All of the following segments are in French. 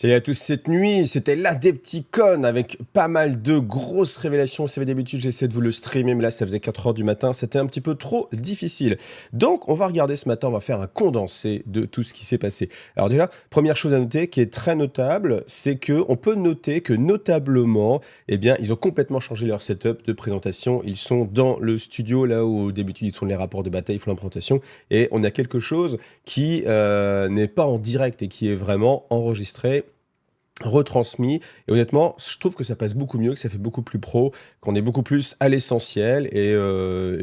Salut à tous, cette nuit, c'était l'Adepticon avec pas mal de grosses révélations. Vous savez, d'habitude, j'essaie de vous le streamer, mais là, ça faisait 4 heures du matin. C'était un petit peu trop difficile. Donc, on va regarder ce matin, on va faire un condensé de tout ce qui s'est passé. Alors déjà, première chose à noter, qui est très notable, c'est que on peut noter que notablement, eh bien, ils ont complètement changé leur setup de présentation. Ils sont dans le studio, là où d'habitude, ils tournent les rapports de bataille, ils font la présentation. Et on a quelque chose qui n'est pas en direct et qui est vraiment enregistré, retransmis. Et honnêtement, je trouve que ça passe beaucoup mieux, que ça fait beaucoup plus pro, qu'on est beaucoup plus à l'essentiel. Et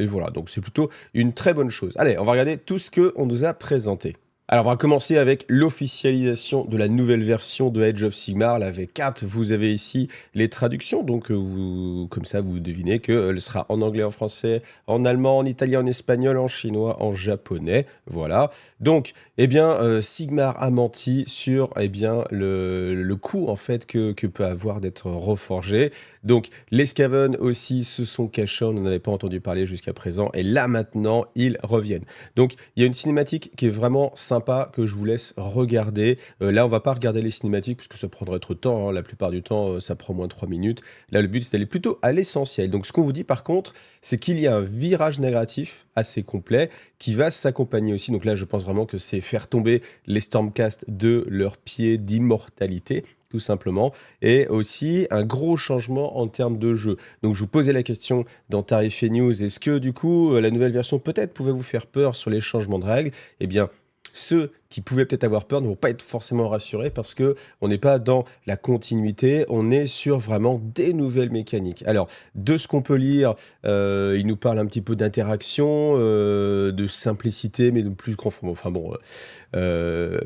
voilà, donc c'est plutôt une très bonne chose. Allez, on va regarder tout ce qu'on nous a présenté. Alors, on va commencer avec l'officialisation de la nouvelle version de Age of Sigmar, la V4. Vous avez ici les traductions, donc comme ça, vous devinez qu'elle sera en anglais, en français, en allemand, en italien, en espagnol, en chinois, en japonais. Voilà. Donc, eh bien, Sigmar a menti sur le coût en fait que peut avoir d'être reforgé. Donc, les Skaven aussi se sont cachés, on n'en avait pas entendu parler jusqu'à présent, et là maintenant, ils reviennent. Donc, il y a une cinématique qui est vraiment sympa que je vous laisse regarder. Là, on va pas regarder les cinématiques parce que ça prendrait trop de temps, hein. La plupart du temps, ça prend moins de 3 minutes. Là, le but, c'est d'aller plutôt à l'essentiel. Donc, ce qu'on vous dit, par contre, c'est qu'il y a un virage narratif assez complet qui va s'accompagner aussi. Donc là, je pense vraiment que c'est faire tomber les Stormcast de leur pied d'immortalité, tout simplement, et aussi un gros changement en termes de jeu. Donc je vous posais la question dans Tarif et News, est-ce que du coup la nouvelle version peut-être pouvait vous faire peur sur les changements de règles? Eh bien, ceux qui pouvaient peut-être avoir peur ne vont pas être forcément rassurés parce que on n'est pas dans la continuité, on est sur vraiment des nouvelles mécaniques. Alors, de ce qu'on peut lire, il nous parle un petit peu d'interaction, de simplicité, mais de plus grand format. Enfin bon,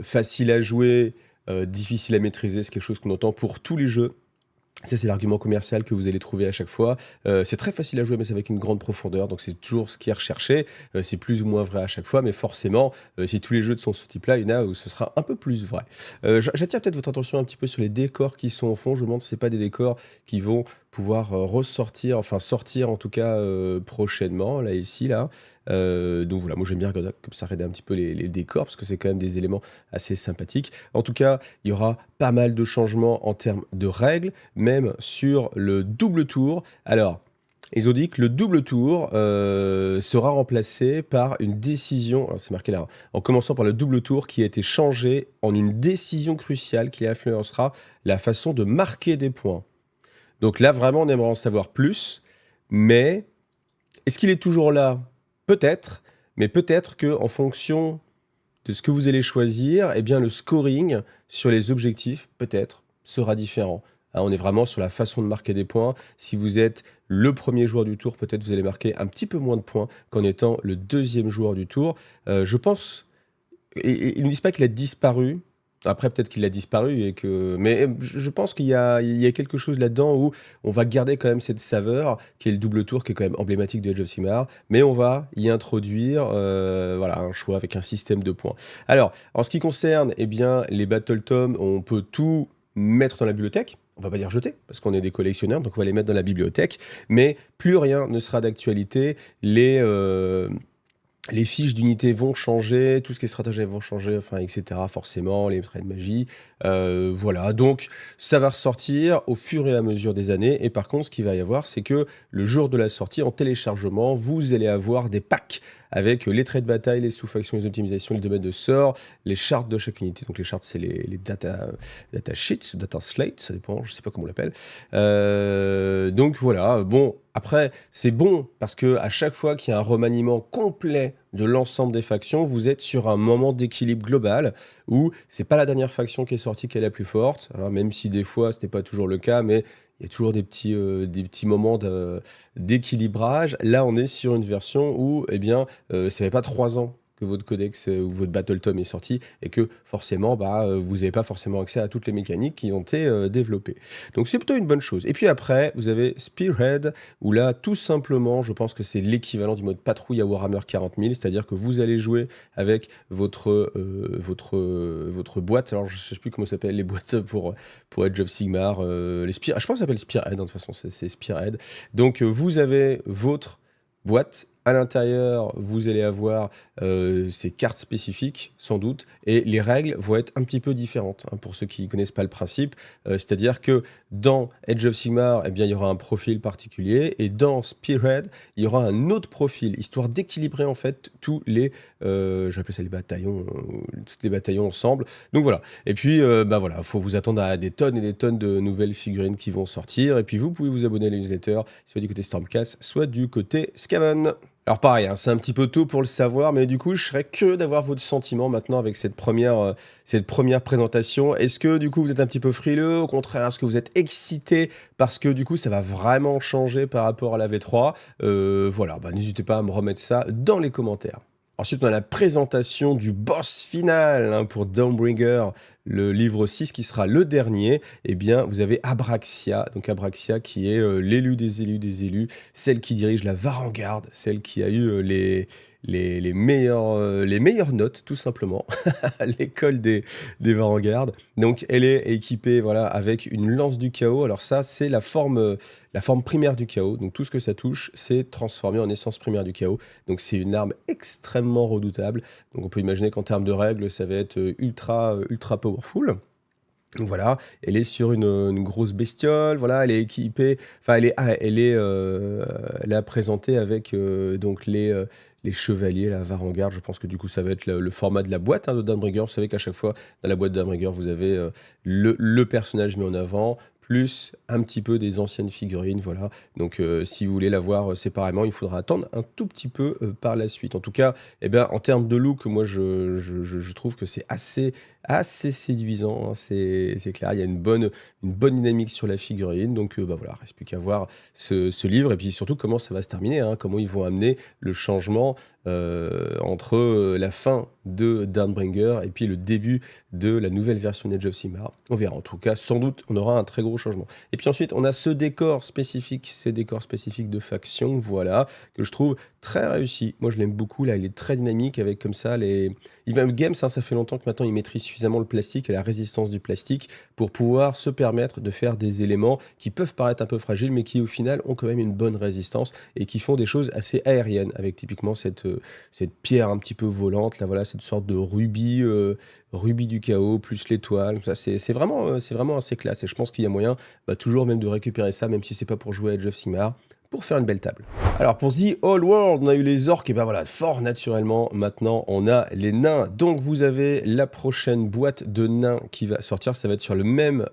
facile à jouer, difficile à maîtriser, c'est quelque chose qu'on entend pour tous les jeux. Ça, c'est l'argument commercial que vous allez trouver à chaque fois. C'est très facile à jouer, mais c'est avec une grande profondeur, donc c'est toujours ce qui est recherché. C'est plus ou moins vrai à chaque fois, mais forcément, si tous les jeux sont ce type-là, il y en a où ce sera un peu plus vrai. J'attire peut-être votre attention un petit peu sur les décors qui sont au fond. Je me demande si ce pas des décors qui vont pouvoir ressortir, enfin sortir en tout cas prochainement, là, ici, là. Donc voilà, moi j'aime bien regarder comme ça, regarder un petit peu les décors, parce que c'est quand même des éléments assez sympathiques. En tout cas, il y aura pas mal de changements en termes de règles, même sur le double tour. Alors, ils ont dit que le double tour sera remplacé par une décision, c'est marqué là, en commençant par le double tour qui a été changé en une décision cruciale qui influencera la façon de marquer des points. Donc là, vraiment, on aimerait en savoir plus, mais est-ce qu'il est toujours là? Peut-être, mais peut-être qu'en fonction de ce que vous allez choisir, eh bien, le scoring sur les objectifs, peut-être, sera différent. Hein, on est vraiment sur la façon de marquer des points. Si vous êtes le premier joueur du tour, peut-être vous allez marquer un petit peu moins de points qu'en étant le deuxième joueur du tour. Je pense... Et ils ne disent pas qu'il a disparu. Après, peut-être qu'il a disparu, mais je pense qu'il y a quelque chose là-dedans où on va garder quand même cette saveur, qui est le double tour, qui est quand même emblématique de Age of Sigmar, mais on va y introduire voilà, un choix avec un système de points. Alors, en ce qui concerne eh bien, les Battle Tomes, on peut tout mettre dans la bibliothèque. On va pas dire jeter, parce qu'on est des collectionneurs, donc on va les mettre dans la bibliothèque, mais plus rien ne sera d'actualité. Les fiches d'unité vont changer, tout ce qui est stratagème vont changer, enfin, etc. Forcément, les traits de magie. Voilà, donc ça va ressortir au fur et à mesure des années. Et par contre, ce qu'il va y avoir, c'est que le jour de la sortie, en téléchargement, vous allez avoir des packs avec les traits de bataille, les sous-factions, les optimisations, les domaines de sort, les chartes de chaque unité. Donc les chartes, c'est les data sheets, data slates, ça dépend, je sais pas comment on l'appelle. Donc voilà, bon, après, c'est bon parce que à chaque fois qu'il y a un remaniement complet de l'ensemble des factions, vous êtes sur un moment d'équilibre global où c'est pas la dernière faction qui est sortie qui est la plus forte, hein, même si des fois ce n'est pas toujours le cas, mais il y a toujours des petits moments d'équilibrage. Là, on est sur une version où, eh bien, ça fait pas 3 ans que votre codex ou votre battle tome est sorti et que forcément, vous n'avez pas forcément accès à toutes les mécaniques qui ont été développées. Donc c'est plutôt une bonne chose. Et puis après, vous avez Spearhead, où là, tout simplement, je pense que c'est l'équivalent du mode patrouille à Warhammer 40 000, c'est-à-dire que vous allez jouer avec votre boîte. Alors, je ne sais plus comment ça s'appelle, les boîtes pour Age of Sigmar. Je pense que ça s'appelle Spearhead, de toute façon, c'est Spearhead. Donc, vous avez votre boîte À l'intérieur, vous allez avoir ces cartes spécifiques, sans doute, et les règles vont être un petit peu différentes, hein, pour ceux qui ne connaissent pas le principe. C'est-à-dire que dans Age of Sigmar, eh bien, il y aura un profil particulier, et dans Spearhead, il y aura un autre profil, histoire d'équilibrer en fait tous les, j'appelle ça les bataillons, tous les bataillons ensemble. Donc voilà. Et puis, bah voilà, faut vous attendre à des tonnes et des tonnes de nouvelles figurines qui vont sortir. Et puis vous pouvez vous abonner à la newsletter, soit du côté Stormcast, soit du côté Skaven. Alors pareil, hein, c'est un petit peu tôt pour le savoir, mais du coup, je serais curieux d'avoir votre sentiment maintenant avec cette première présentation. Est-ce que du coup, vous êtes un petit peu frileux? Au contraire, est-ce que vous êtes excité parce que du coup, ça va vraiment changer par rapport à la V3? Voilà, bah, n'hésitez pas à me remettre ça dans les commentaires. Ensuite, on a la présentation du boss final, hein, pour Dawnbringer, le livre 6 qui sera le dernier. Eh bien, vous avez Abraxia, donc Abraxia qui est l'élu des élus, celle qui dirige la Varangarde, celle qui a eu les meilleures notes, tout simplement, à l'école des Varangardes. Donc, elle est équipée, voilà, avec une lance du chaos. Alors ça, c'est la forme primaire du chaos. Donc, tout ce que ça touche, c'est transformé en essence primaire du chaos. Donc, c'est une arme extrêmement redoutable. Donc, on peut imaginer qu'en termes de règles, ça va être ultra powerful. Donc voilà, elle est sur une grosse bestiole, voilà, elle est équipée, enfin elle est présentée avec donc les chevaliers, la Varangarde. Je pense que du coup ça va être le format de la boîte, hein, de Dawnbringer. Vous savez qu'à chaque fois dans la boîte de Dawnbringer vous avez le personnage mis en avant, plus un petit peu des anciennes figurines, voilà. Donc si vous voulez la voir séparément, il faudra attendre un tout petit peu par la suite. En tout cas, eh bien, en termes de look, moi je trouve que c'est assez séduisant, hein, c'est clair. Il y a une bonne dynamique sur la figurine. Donc bah voilà, reste plus qu'à voir ce livre et puis surtout comment ça va se terminer, hein, comment ils vont amener le changement entre la fin de Dawnbringer et puis le début de la nouvelle version d'Age of Sigmar. On verra. En tout cas, sans doute, on aura un très gros changement. Et puis ensuite, on a ces décors spécifiques de faction, voilà, que je trouve très réussi. Moi, je l'aime beaucoup. Là, il est très dynamique avec comme ça les. Even Games, hein, ça fait longtemps que maintenant, il maîtrise suffisamment le plastique et la résistance du plastique pour pouvoir se permettre de faire des éléments qui peuvent paraître un peu fragiles, mais qui au final ont quand même une bonne résistance et qui font des choses assez aériennes, avec typiquement cette pierre un petit peu volante, là voilà, cette sorte de rubis du chaos, plus l'étoile. Ça, c'est vraiment assez classe. Et je pense qu'il y a moyen toujours même de récupérer ça, même si c'est pas pour jouer à Age of Sigmar, pour faire une belle table. Alors pour The Old World, on a eu les orques, et ben voilà, fort naturellement, maintenant on a les nains. Donc vous avez la prochaine boîte de nains qui va sortir, ça va être sur le même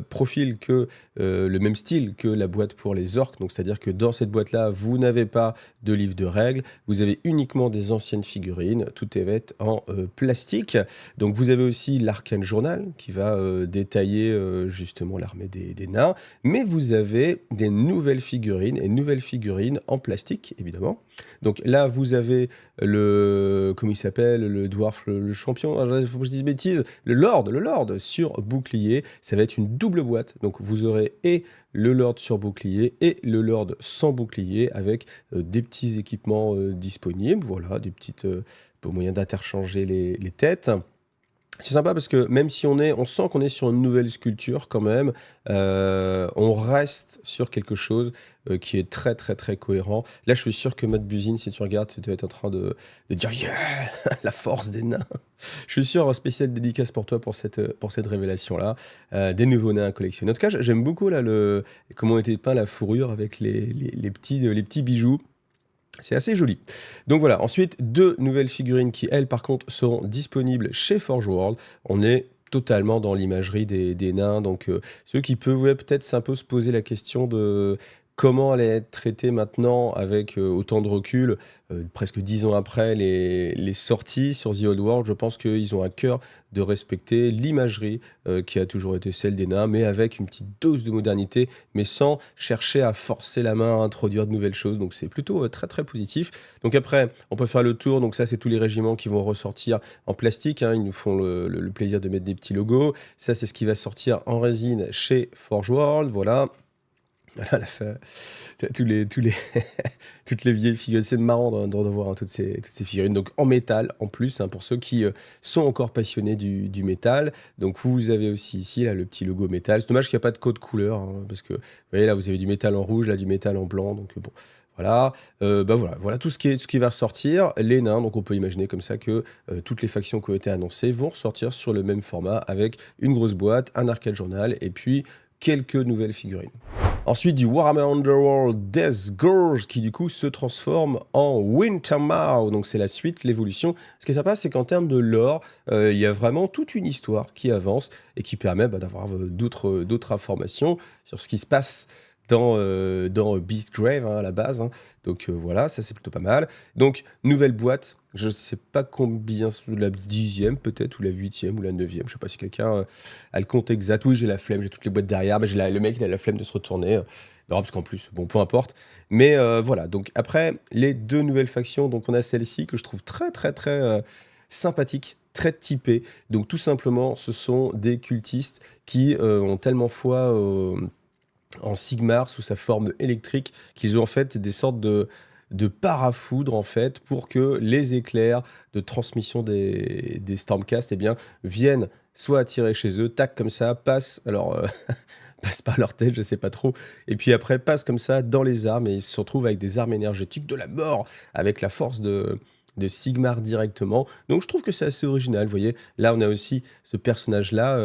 profil que, le même style que la boîte pour les orques. Donc c'est-à-dire que dans cette boîte-là, vous n'avez pas de livre de règles, vous avez uniquement des anciennes figurines, tout est fait en plastique. Donc vous avez aussi l'Arcane Journal qui va détailler justement l'armée des nains, mais vous avez des nouvelles figurines en plastique, évidemment. Donc là, vous avez comment il s'appelle, le dwarf, le champion, il faut que je dise bêtise, le lord sur bouclier. Ça va être une double boîte. Donc vous aurez et le lord sur bouclier et le lord sans bouclier avec des petits équipements disponibles. Voilà, des petites moyens d'interchanger les têtes. C'est sympa parce que même si on sent qu'on est sur une nouvelle sculpture quand même, on reste sur quelque chose qui est très très très cohérent. Là, je suis sûr que Matt Buzyn, si tu regardes, tu dois être en train de dire yeah, la force des nains. Je suis sûr, un spécial dédicace pour toi pour cette révélation-là. Des nouveaux nains à collectionner. En tout cas, j'aime beaucoup là, comment était peint la fourrure avec les petits bijoux. C'est assez joli. Donc voilà, ensuite, 2 nouvelles figurines qui, elles, par contre, seront disponibles chez Forge World. On est totalement dans l'imagerie des nains. Donc, ceux qui peuvent peut-être un peu se poser la question de comment elle est traitée maintenant avec autant de recul, presque 10 ans après les sorties sur The Old World. Je pense qu'ils ont à cœur de respecter l'imagerie qui a toujours été celle des nains, mais avec une petite dose de modernité, mais sans chercher à forcer la main à introduire de nouvelles choses. Donc c'est plutôt très très positif. Donc après, on peut faire le tour. Donc ça, c'est tous les régiments qui vont ressortir en plastique, hein. Ils nous font le plaisir de mettre des petits logos. Ça, c'est ce qui va sortir en résine chez Forge World. Voilà. Voilà, toutes les vieilles figurines. C'est marrant de revoir, hein, toutes ces figurines. Donc en métal en plus, hein, pour ceux qui sont encore passionnés du métal. Donc vous avez aussi ici là, le petit logo métal. C'est dommage qu'il n'y a pas de code couleur, hein, parce que vous voyez là, vous avez du métal en rouge, là du métal en blanc. Donc bon, Voilà, voilà tout ce qui va ressortir. Les nains, donc on peut imaginer comme ça que, toutes les factions qui ont été annoncées vont ressortir sur le même format avec une grosse boîte, un arcade journal et puis quelques nouvelles figurines. Ensuite, du Warhammer Underworld Deathgorge qui du coup se transforme en Wintermouth, donc c'est la suite, l'évolution. Ce qui est sympa, c'est qu'en termes de lore, il y a vraiment toute une histoire qui avance et qui permet, d'avoir, d'autres informations sur ce qui se passe dans Beastgrave, hein, à la base, hein. Donc voilà, ça c'est plutôt pas mal. Donc nouvelle boîte, je sais pas combien, la 10e peut-être, ou la 8e, ou la 9e, je sais pas si quelqu'un a le compte exact. Oui, j'ai la flemme, j'ai toutes les boîtes derrière, mais le mec il a la flemme de se retourner. Non, parce qu'en plus, bon, peu importe. Mais voilà, donc après, les deux nouvelles factions, donc on a celle-ci que je trouve très très très sympathique, très typée. Donc tout simplement, ce sont des cultistes qui ont tellement foi en Sigmar sous sa forme électrique, qu'ils ont en fait des sortes de parafoudres en fait pour que les éclairs de transmission des Stormcast eh bien, viennent soit attirer chez eux, tac comme ça, passent, alors passent par leur tête, je sais pas trop, et puis après passent comme ça dans les armes et ils se retrouvent avec des armes énergétiques de la mort, avec la force de Sigmar directement. Donc je trouve que c'est assez original, vous voyez. Là, on a aussi ce personnage-là,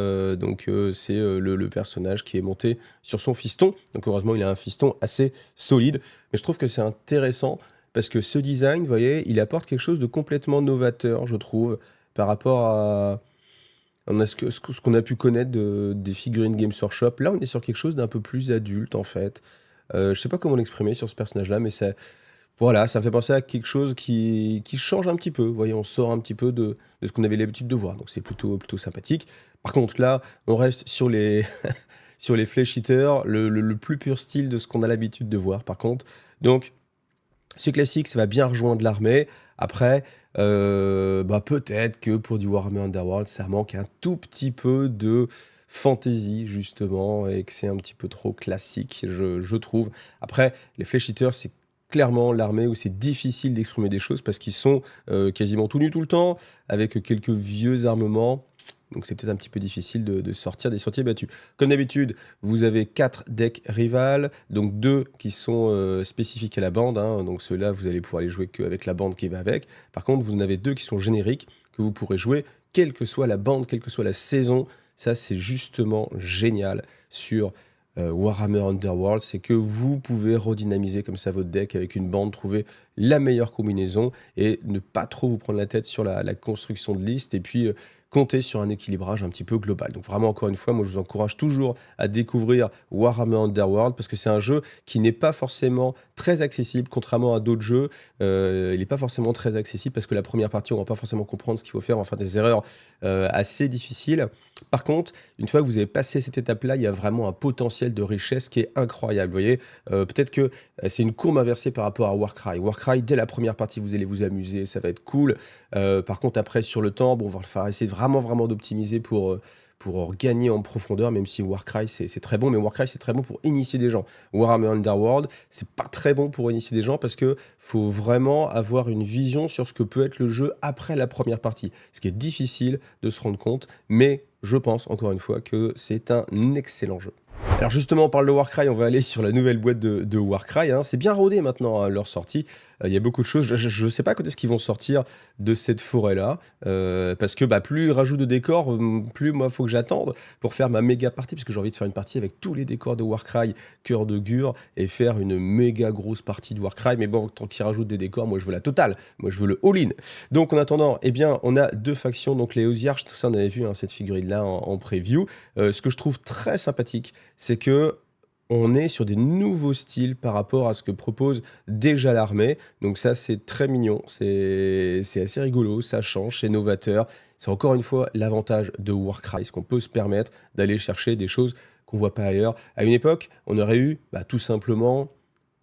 c'est le personnage qui est monté sur son fiston. Donc heureusement, il a un fiston assez solide. Mais je trouve que c'est intéressant parce que ce design, vous voyez, il apporte quelque chose de complètement novateur, je trouve, par rapport à ce qu'on a pu connaître des figurines Games Workshop. Là, on est sur quelque chose d'un peu plus adulte, en fait. Je sais pas comment l'exprimer sur ce personnage-là, mais voilà, ça me fait penser à quelque chose qui change un petit peu. Vous voyez, on sort un petit peu de ce qu'on avait l'habitude de voir, donc c'est plutôt sympathique. Par contre, là, on reste sur les sur les Flesh Eaters, le plus pur style de ce qu'on a l'habitude de voir, par contre. Donc, c'est classique, ça va bien rejoindre l'armée. Après, peut-être que pour du Warhammer Underworld, ça manque un tout petit peu de fantaisie, justement, et que c'est un petit peu trop classique, je trouve. Après, les Flesh Eaters, c'est clairement l'armée où c'est difficile d'exprimer des choses parce qu'ils sont quasiment tout nus tout le temps, avec quelques vieux armements. Donc c'est peut-être un petit peu difficile de sortir des sentiers battus. Comme d'habitude, vous avez 4 decks rivales, donc 2 qui sont spécifiques à la bande, hein, donc ceux-là, vous allez pouvoir les jouer qu'avec la bande qui va avec. Par contre, vous en avez 2 qui sont génériques, que vous pourrez jouer, quelle que soit la bande, quelle que soit la saison. Ça, c'est justement génial sur Warhammer Underworld, c'est que vous pouvez redynamiser comme ça votre deck avec une bande, trouver la meilleure combinaison et ne pas trop vous prendre la tête sur la construction de liste et puis compter sur un équilibrage un petit peu global. Donc vraiment, encore une fois, moi je vous encourage toujours à découvrir Warhammer Underworld parce que c'est un jeu qui n'est pas forcément très accessible, contrairement à d'autres jeux. Il n'est pas forcément très accessible parce que la première partie, on va pas forcément comprendre ce qu'il faut faire, on va faire des erreurs assez difficiles. Par contre, une fois que vous avez passé cette étape-là, il y a vraiment un potentiel de richesse qui est incroyable. Vous voyez, peut-être que c'est une courbe inversée par rapport à Warcry. Warcry, dès la première partie, vous allez vous amuser, ça va être cool. Par contre, après, sur le temps, bon, on va falloir essayer vraiment d'optimiser pour gagner en profondeur, même si Warcry, c'est très bon. Mais Warcry, c'est très bon pour initier des gens. Warhammer Underworld, c'est pas très bon pour initier des gens parce que faut vraiment avoir une vision sur ce que peut être le jeu après la première partie. Ce qui est difficile de se rendre compte, mais je pense, encore une fois, que c'est un excellent jeu. Alors justement, on parle de Warcry, on va aller sur la nouvelle boîte de Warcry, hein. C'est bien rodé maintenant, hein, leur sortie. Il y a beaucoup de choses. Je ne sais pas quand est-ce qu'ils vont sortir de cette forêt-là, parce que plus ils rajoutent de décors, plus moi, il faut que j'attende pour faire ma méga partie, parce que j'ai envie de faire une partie avec tous les décors de Warcry, cœur de Gur, et faire une méga grosse partie de Warcry. Mais bon, tant qu'ils rajoutent des décors, moi, je veux la totale. Moi, je veux le all-in. Donc, en attendant, eh bien, on a deux factions, donc les Osiarches, tout ça, on avait vu, hein, cette figurine-là en preview. Ce que je trouve très sympathique, c'est que on est sur des nouveaux styles par rapport à ce que propose déjà l'armée. Donc ça, c'est très mignon, c'est assez rigolo, ça change, c'est novateur. C'est encore une fois l'avantage de Warcry, ce qu'on peut se permettre d'aller chercher des choses qu'on voit pas ailleurs. À une époque, on aurait eu tout simplement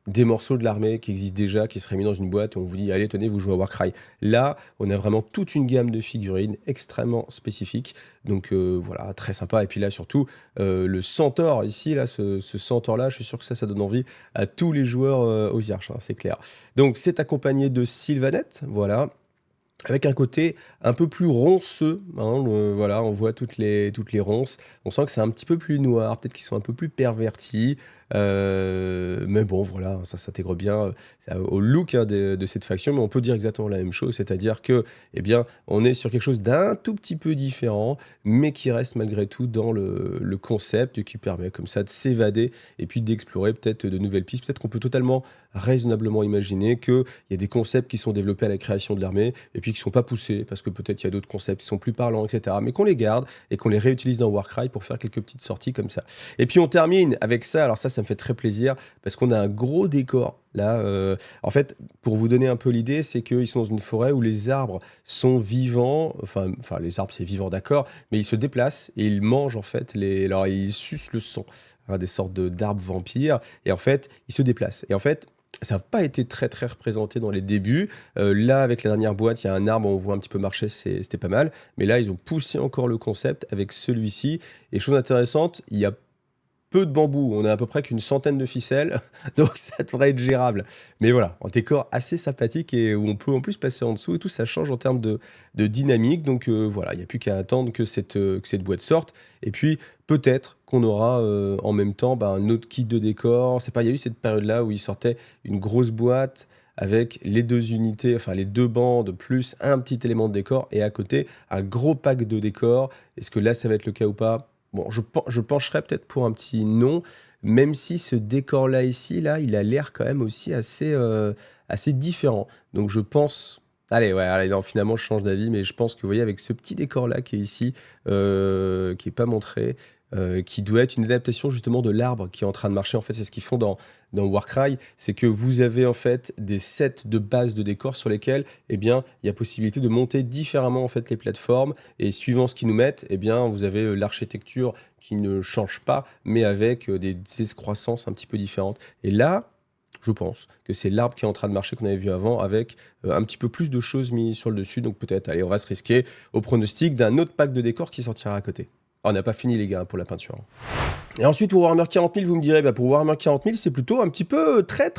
des morceaux de l'armée qui existent déjà, qui seraient mis dans une boîte, et on vous dit, allez, tenez, vous jouez à Warcry. Là, on a vraiment toute une gamme de figurines extrêmement spécifiques, donc voilà, très sympa. Et puis là, surtout, le centaure, ici, là, ce centaure-là, je suis sûr que ça donne envie à tous les joueurs aux Arches, hein, c'est clair. Donc, c'est accompagné de Sylvanette, voilà, avec un côté un peu plus ronceux, hein, voilà, on voit toutes les ronces. On sent que c'est un petit peu plus noir, peut-être qu'ils sont un peu plus pervertis. Mais bon, voilà, ça s'intègre bien au look hein, de cette faction, mais on peut dire exactement la même chose, c'est-à-dire que, eh bien, on est sur quelque chose d'un tout petit peu différent, mais qui reste malgré tout dans le concept et qui permet comme ça de s'évader et puis d'explorer peut-être de nouvelles pistes. Peut-être qu'on peut totalement raisonnablement imaginer qu'il y a des concepts qui sont développés à la création de l'armée et puis qui ne sont pas poussés parce que peut-être il y a d'autres concepts qui sont plus parlants, etc. Mais qu'on les garde et qu'on les réutilise dans Warcry pour faire quelques petites sorties comme ça. Et puis on termine avec ça, alors ça me fait très plaisir parce qu'on a un gros décor. Là, en fait, pour vous donner un peu l'idée, c'est qu'ils sont dans une forêt où les arbres sont vivants, enfin les arbres c'est vivant d'accord, mais ils se déplacent et ils mangent en fait, alors ils sucent le sang, hein, des sortes d'arbres vampires, et en fait, ils se déplacent. Et en fait, ça n'a pas été très très représenté dans les débuts. Là, avec la dernière boîte, il y a un arbre, on voit un petit peu marcher, c'était pas mal. Mais là, ils ont poussé encore le concept avec celui-ci. Et chose intéressante, il y a peu de bambou, on a à peu près qu'une centaine de ficelles, donc ça devrait être gérable. Mais voilà, un décor assez sympathique et où on peut en plus passer en dessous et tout, ça change en termes de dynamique. Donc voilà, il n'y a plus qu'à attendre que cette boîte sorte. Et puis peut-être qu'on aura en même temps un autre kit de décor. C'est pas, il y a eu cette période-là où il sortait une grosse boîte avec les deux unités, enfin les deux bandes, plus un petit élément de décor, et à côté, un gros pack de décor. Est-ce que là, ça va être le cas ou pas? Bon, je pencherais peut-être pour un petit non, même si ce décor-là ici, là, il a l'air quand même aussi assez différent. Donc je pense... Allez, ouais, allez, non, finalement, je change d'avis, mais je pense que, vous voyez, avec ce petit décor-là qui est ici, qui n'est pas montré, qui doit être une adaptation justement de l'arbre qui est en train de marcher. En fait, c'est ce qu'ils font dans Warcry, c'est que vous avez en fait des sets de bases de décors sur lesquels, eh bien, il y a possibilité de monter différemment en fait les plateformes, et suivant ce qu'ils nous mettent, eh bien, vous avez l'architecture qui ne change pas, mais avec des excroissances un petit peu différentes. Et là, je pense que c'est l'arbre qui est en train de marcher qu'on avait vu avant avec un petit peu plus de choses mises sur le dessus. Donc peut-être, allez, on va se risquer au pronostic d'un autre pack de décors qui sortira à côté. Ah, on n'a pas fini les gars pour la peinture. Et ensuite, pour Warhammer 40 000, vous me direz, pour Warhammer 40 000, c'est plutôt un petit peu très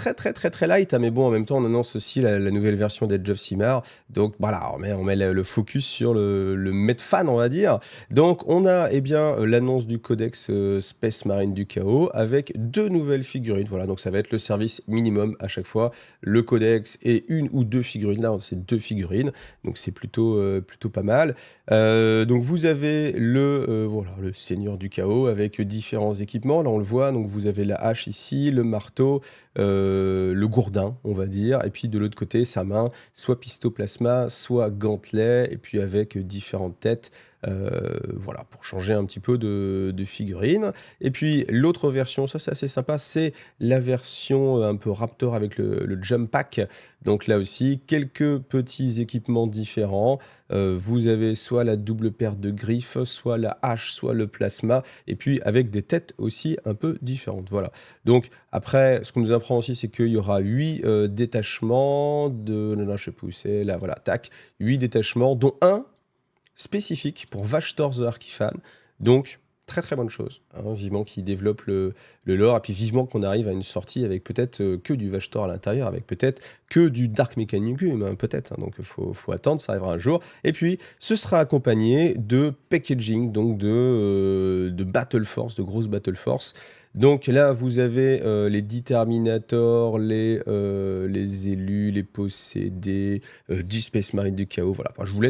light. Hein, mais bon, en même temps, on annonce aussi la nouvelle version d'Edge of Sigmar. Donc voilà, on met le focus sur le Medfan, on va dire. Donc on a l'annonce du codex Space Marine du Chaos avec 2 nouvelles figurines. Voilà, donc ça va être le service minimum à chaque fois. Le codex et 1 ou 2 figurines. Là, c'est 2 figurines. Donc c'est plutôt pas mal. Donc vous avez le Seigneur du Chaos avec différents équipements. Là, on le voit. Donc vous avez la hache ici, le marteau, le gourdin, on va dire. Et puis de l'autre côté, sa main, soit pistoplasma, soit gantelet. Et puis avec différentes têtes. Voilà, pour changer un petit peu de figurine. Et puis l'autre version, ça c'est assez sympa, c'est la version un peu Raptor avec le Jump Pack. Donc là aussi, quelques petits équipements différents. Vous avez soit la double paire de griffes, soit la hache, soit le plasma, et puis avec des têtes aussi un peu différentes. Voilà. Donc après, ce qu'on nous apprend aussi, c'est qu'il y aura 8 détachements de... Non, je sais plus où c'est, là, voilà, tac. 8 détachements, dont un spécifique pour Vashtor the Archifan. Donc, très bonne chose. Hein, vivement qu'il développe le lore, et puis vivement qu'on arrive à une sortie avec peut-être que du Vashtor à l'intérieur, avec peut-être que du Dark Mechanicum, hein, peut-être. Hein, donc, il faut attendre, ça arrivera un jour. Et puis, ce sera accompagné de packaging, donc de Battle Force, de grosses Battle Force. Donc là, vous avez les Determinators, les élus, les possédés, du Space Marine du Chaos. Voilà. Enfin, je vous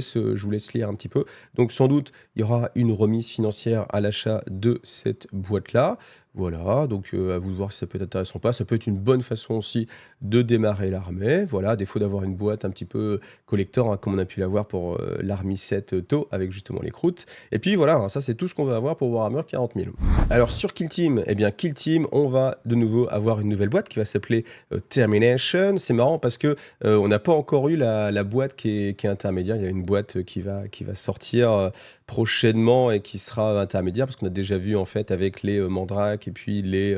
laisse lire un petit peu. Donc sans doute, il y aura une remise financière à l'achat de cette boîte-là. Voilà, donc à vous de voir si ça peut être intéressant ou pas. Ça peut être une bonne façon aussi de démarrer l'armée. Voilà, à défaut d'avoir une boîte un petit peu collector, hein, comme on a pu l'avoir pour l'Army 7 TOW, avec justement les croûtes. Et puis voilà, hein, ça c'est tout ce qu'on va avoir pour Warhammer 40 000. Alors sur Kill Team, Kill Team, on va de nouveau avoir une nouvelle boîte qui va s'appeler Termination. C'est marrant parce que on n'a pas encore eu la boîte qui est intermédiaire. Il y a une boîte qui va sortir prochainement et qui sera intermédiaire parce qu'on a déjà vu en fait avec les Mandrakes et puis les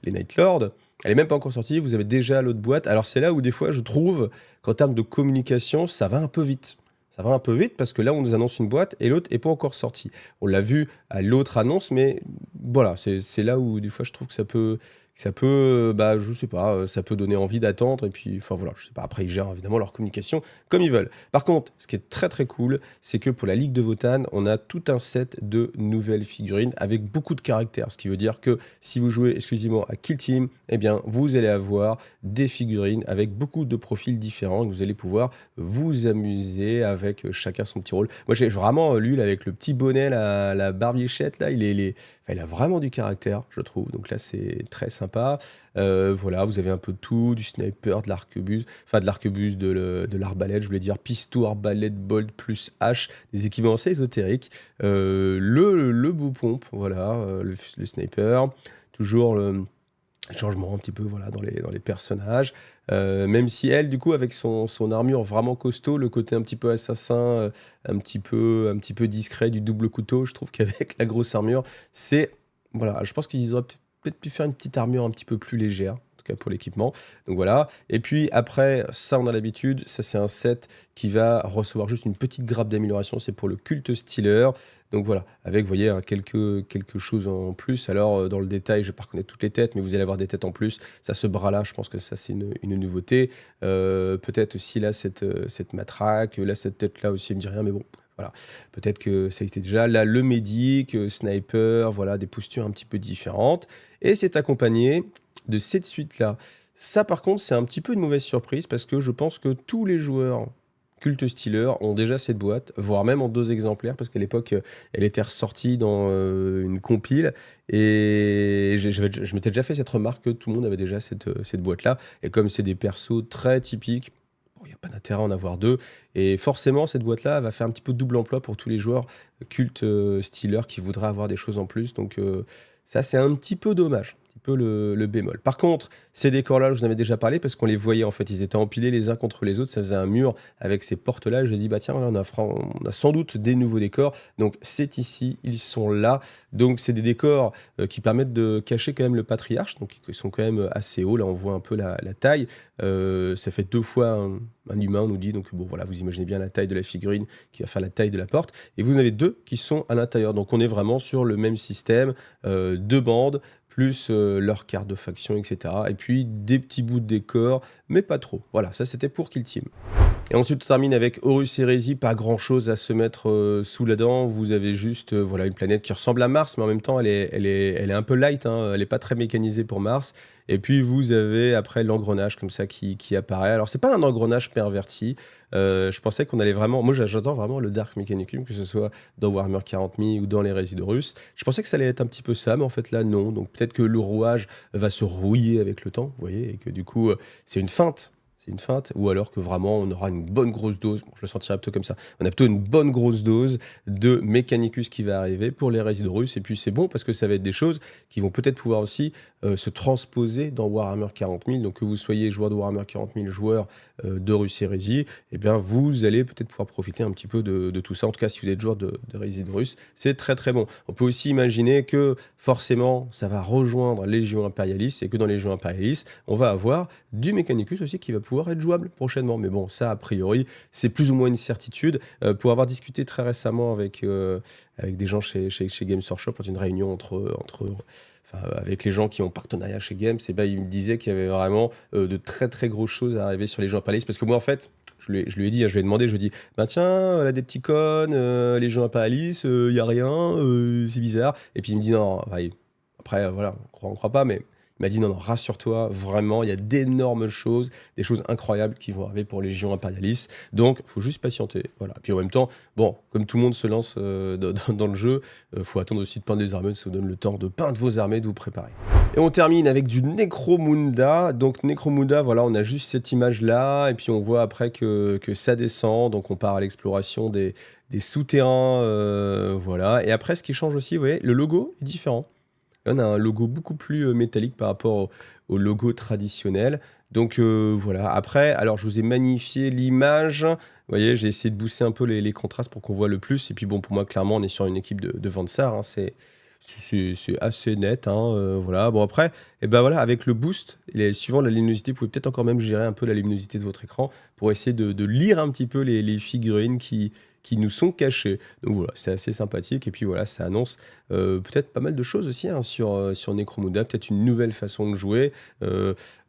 Night Lords. Elle n'est même pas encore sortie, vous avez déjà l'autre boîte. Alors c'est là où des fois je trouve qu'en termes de communication, ça va un peu vite. Ça va un peu vite parce que là, on nous annonce une boîte et l'autre n'est pas encore sorti. On l'a vu à l'autre annonce, mais voilà, c'est là où des fois je trouve que ça peut, bah, je sais pas, ça peut donner envie d'attendre et puis, enfin voilà, je sais pas. Après, ils gèrent évidemment leur communication comme ils veulent. Par contre, ce qui est très très cool, c'est que pour la Ligue de Wotan, on a tout un set de nouvelles figurines avec beaucoup de caractères. Ce qui veut dire que si vous jouez exclusivement à Kill Team, eh bien, vous allez avoir des figurines avec beaucoup de profils différents. Vous allez pouvoir vous amuser avec chacun son petit rôle. Moi, j'ai vraiment lui, là, avec le petit bonnet, la barbichette, là, enfin, il a vraiment du caractère, je trouve. Donc là, c'est très sympa. Voilà, vous avez un peu de tout, du sniper, de l'arquebuse, enfin de l'arquebuse, de l'arbalète, je voulais dire pistolet, arbalète, bolt plus hache, des équipements assez ésotériques. Le bout pompe, voilà, le sniper. Toujours le changement un petit peu voilà, dans les personnages. Même si elle, du coup, avec son armure vraiment costaud, le côté un petit peu assassin, un petit peu discret du double couteau, je trouve qu'avec la grosse armure, c'est... Voilà, je pense qu'ils auraient peut-être pu faire une petite armure un petit peu plus légère, en tout cas pour l'équipement. Donc voilà. Et puis après, ça on a l'habitude, ça c'est un set qui va recevoir juste une petite grappe d'amélioration, c'est pour le culte stealer. Donc voilà, avec, vous voyez, hein, quelque chose en plus. Alors, dans le détail, je ne vais pas reconnaître toutes les têtes, mais vous allez avoir des têtes en plus. Ça, ce bras-là, je pense que ça, c'est une nouveauté. Peut-être aussi, là, cette matraque. Là, cette tête-là aussi, elle me dit rien, mais bon, voilà. Peut-être que ça existait déjà. Là, le médic, sniper, voilà, des postures un petit peu différentes. Et c'est accompagné de cette suite-là. Ça, par contre, c'est un petit peu une mauvaise surprise parce que je pense que tous les joueurs Cult Stealer ont déjà cette boîte, voire même en 2 exemplaires, parce qu'à l'époque, elle était ressortie dans une compile. Et je m'étais déjà fait cette remarque que tout le monde avait déjà cette boîte-là. Et comme c'est des persos très typiques, bon, il n'y a pas d'intérêt à en avoir 2. Et forcément, cette boîte-là va faire un petit peu double emploi pour tous les joueurs Cult Stealer qui voudraient avoir des choses en plus. Donc ça, c'est un petit peu dommage. Un petit peu le bémol. Par contre, ces décors-là, je vous en avais déjà parlé parce qu'on les voyait en fait, ils étaient empilés les uns contre les autres, ça faisait un mur avec ces portes-là. Je dit, bah tiens, là, on a sans doute des nouveaux décors. Donc c'est ici, ils sont là. Donc c'est des décors qui permettent de cacher quand même le patriarche, donc ils sont quand même assez hauts. Là, on voit un peu la taille. Ça fait 2 fois un humain, on nous dit. Donc bon, voilà, vous imaginez bien la taille de la figurine qui va faire la taille de la porte. Et vous en avez 2 qui sont à l'intérieur. Donc on est vraiment sur le même système, 2 bandes, plus leur carte de faction, etc. Et puis des petits bouts de décor, mais pas trop. Voilà, ça c'était pour Kill Team. Et ensuite, on termine avec Horus Heresy, pas grand chose à se mettre sous la dent. Vous avez juste voilà, une planète qui ressemble à Mars, mais en même temps, elle est un peu light, hein, elle n'est pas très mécanisée pour Mars. Et puis, vous avez après l'engrenage comme ça qui apparaît. Alors, c'est pas un engrenage perverti. Je pensais qu'on allait vraiment. Moi, j'adore vraiment le Dark Mechanicum, que ce soit dans Warhammer 40 000 ou dans les Hérésies d'Horus. Je pensais que ça allait être un petit peu ça, mais en fait, là, non. Donc, peut-être que le rouage va se rouiller avec le temps, vous voyez, et que du coup, c'est une feinte. C'est une feinte, ou alors que vraiment on aura une bonne grosse dose, bon, je le sentirai plutôt comme ça, on a plutôt une bonne grosse dose de Mechanicus qui va arriver pour les résidus russes, et puis c'est bon parce que ça va être des choses qui vont peut-être pouvoir aussi se transposer dans Warhammer 40 000, donc que vous soyez joueur de Warhammer 40 000, joueur d'Horus Heresy, eh bien vous allez peut-être pouvoir profiter un petit peu de tout ça, en tout cas si vous êtes joueur de résidus russes, c'est très très bon. On peut aussi imaginer que forcément ça va rejoindre Légion Impérialiste, et que dans Légion Impérialiste, on va avoir du Mechanicus aussi qui va pouvoir être jouable prochainement. Mais bon, ça, a priori, c'est plus ou moins une certitude. Pour avoir discuté très récemment avec des gens chez Games Workshop, lors d'une réunion avec les gens qui ont partenariat chez Games, et ben, ils me disaient qu'il y avait vraiment de très très grosses choses à arriver sur les jeux impérialistes. Parce que moi, en fait, je lui ai dit, je lui ai demandé, je lui ai dit, bah tiens, elle a des petits cônes, les jeux impérialistes, il n'y a rien, c'est bizarre. Et puis il me dit, non, enfin, après, voilà, on ne croit pas, mais il m'a dit non, non, rassure-toi, vraiment, il y a d'énormes choses, des choses incroyables qui vont arriver pour Légion Impérialiste. Donc, il faut juste patienter. Voilà. Puis en même temps, bon, comme tout le monde se lance dans le jeu, il faut attendre aussi de peindre les armées, ça vous donne le temps de peindre vos armées, de vous préparer. Et on termine avec du Necromunda. Donc Necromunda, voilà, on a juste cette image-là, et puis on voit après que ça descend, donc on part à l'exploration des souterrains, voilà. Et après, ce qui change aussi, vous voyez, le logo est différent. Là, on a un logo beaucoup plus métallique par rapport au logo traditionnel. Donc voilà. Après, alors je vous ai magnifié l'image. Vous voyez, j'ai essayé de booster un peu les contrastes pour qu'on voit le plus. Et puis bon, pour moi, clairement, on est sur une équipe de Vansar, hein. C'est assez net, hein, voilà. Bon après, et ben voilà, avec le boost, suivant la luminosité, vous pouvez peut-être encore même gérer un peu la luminosité de votre écran pour essayer de lire un petit peu les figurines qui qui nous sont cachés. Donc voilà, c'est assez sympathique. Et puis voilà, ça annonce peut-être pas mal de choses aussi hein, sur Necromunda, peut-être une nouvelle façon de jouer.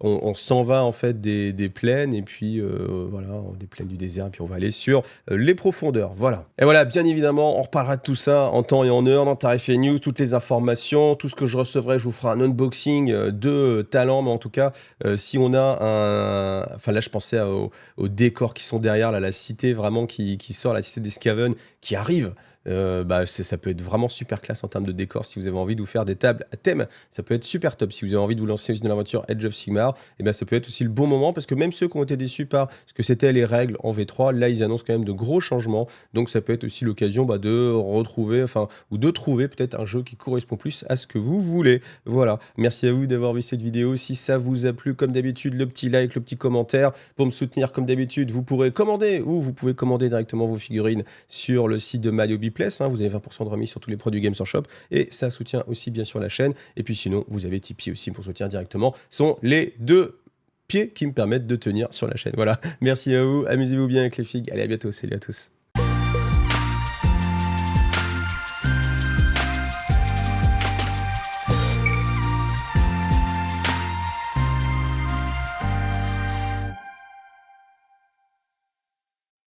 On s'en va en fait des plaines, et puis voilà, des plaines du désert, et puis on va aller sur les profondeurs. Voilà. Et voilà, bien évidemment, on reparlera de tout ça en temps et en heure dans Tarif et News, toutes les informations, tout ce que je recevrai, je vous ferai un unboxing de talent, mais en tout cas, si on a un... Enfin là, je pensais aux décors qui sont derrière, là, la cité vraiment qui sort, la cité des Skaven, qui arrive. Bah, ça peut être vraiment super classe en termes de décor. Si vous avez envie de vous faire des tables à thème, ça peut être super top. Si vous avez envie de vous lancer aussi dans l'aventure Age of Sigmar, et ben ça peut être aussi le bon moment, parce que même ceux qui ont été déçus par ce que c'était les règles en V3, là ils annoncent quand même de gros changements. Donc ça peut être aussi l'occasion de retrouver, enfin, ou de trouver peut-être un jeu qui correspond plus à ce que vous voulez. Voilà. Merci à vous d'avoir vu cette vidéo. Si ça vous a plu, comme d'habitude, le petit like, le petit commentaire. Pour me soutenir, comme d'habitude, vous pourrez commander, ou vous pouvez commander directement vos figurines sur le site de MyHobbyPlace. Vous avez 20% de remise sur tous les produits Games Workshop, et ça soutient aussi bien sûr la chaîne. Et puis sinon, vous avez Tipeee aussi pour soutenir directement. Ce sont les deux pieds qui me permettent de tenir sur la chaîne. Voilà, merci à vous, amusez-vous bien avec les figues. Allez, à bientôt, salut à tous.